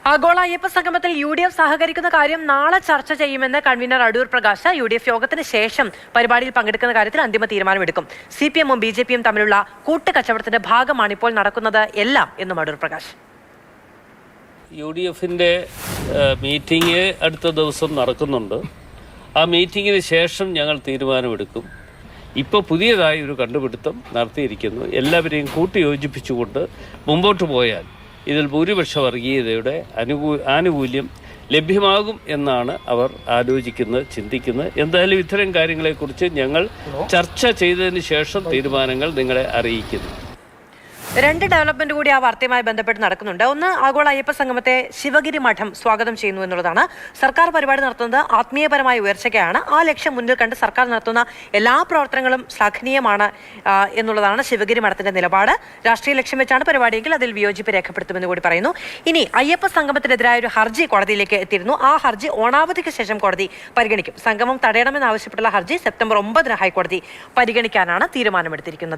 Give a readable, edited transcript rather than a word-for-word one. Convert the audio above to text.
ആഗോള അയ്യപ്പ സംഗമത്തിൽ UDF സഹകരിക്കുന്ന കാര്യം നാളെ ചർച്ച ചെയ്യുമെന്ന് കൺവീനർ അടൂർ പ്രകാശ്. UDF യോഗത്തിന് ശേഷം പരിപാടിയിൽ പങ്കെടുക്കുന്ന കാര്യത്തിൽ അന്തിമ തീരുമാനമെടുക്കും. CPM-ഉം BJP-യും തമ്മിലുള്ള കൂട്ടുകച്ചവടത്തിന്റെ ഭാഗമാണ് ഇപ്പോൾ നടക്കുന്നത് എല്ലാം എന്നും അടൂർ പ്രകാശ്. UDF-ന്റെ മീറ്റിംഗ് അടുത്ത ദിവസം നടക്കുന്നുണ്ട്. ആ മീറ്റിങ്ങിന് ശേഷം ഞങ്ങൾ തീരുമാനമെടുക്കും. ഇപ്പോൾ പുതിയതായി ഒരു കണ്ടുപിടുത്തം നടത്തിയിരിക്കുന്നു. എല്ലാവരെയും കൂട്ടിയോജിപ്പിച്ചുകൊണ്ട് മുമ്പോട്ട് പോയാൽ ഇതിൽ ഭൂരിപക്ഷ വർഗീയതയുടെ ആനുകൂല്യം ലഭ്യമാകും എന്നാണ് അവർ ആലോചിക്കുന്നത്, ചിന്തിക്കുന്നത്. എന്തായാലും ഇത്തരം കാര്യങ്ങളെക്കുറിച്ച് ഞങ്ങൾ ചർച്ച ചെയ്തതിന് ശേഷം തീരുമാനങ്ങൾ നിങ്ങളെ അറിയിക്കുന്നു. രണ്ട് ഡെവലപ്മെന്റ് കൂടി ആ വാർത്തയുമായി ബന്ധപ്പെട്ട് നടക്കുന്നുണ്ട്. ഒന്ന്, ആഗോള അയ്യപ്പ സംഗമത്തെ ശിവഗിരി മഠം സ്വാഗതം ചെയ്യുന്നു എന്നുള്ളതാണ്. സർക്കാർ പരിപാടി നടത്തുന്നത് ആത്മീയപരമായ ഉയർച്ചയ്ക്കാണ്. ആ ലക്ഷ്യം മുന്നിൽ കണ്ട് സർക്കാർ നടത്തുന്ന എല്ലാ പ്രവർത്തനങ്ങളും ശ്ലാഘനീയമാണ് എന്നുള്ളതാണ് ശിവഗിരി മഠത്തിന്റെ നിലപാട്. രാഷ്ട്രീയ ലക്ഷ്യം വെച്ചാണ് പരിപാടിയെങ്കിൽ അതിൽ വിയോജിപ്പ് രേഖപ്പെടുത്തുമെന്ന് കൂടി പറയുന്നു. ഇനി അയ്യപ്പ സംഗമത്തിനെതിരായ ഒരു ഹർജി കോടതിയിലേക്ക് എത്തിയിരുന്നു. ആ ഹർജി ഓണാവധിക്ക് ശേഷം കോടതി പരിഗണിക്കും. സംഗമം തടയണമെന്നാവശ്യപ്പെട്ടുള്ള ഹർജി സെപ്റ്റംബർ 9 ഹൈക്കോടതി പരിഗണിക്കാനാണ് തീരുമാനമെടുത്തിരിക്കുന്നത്.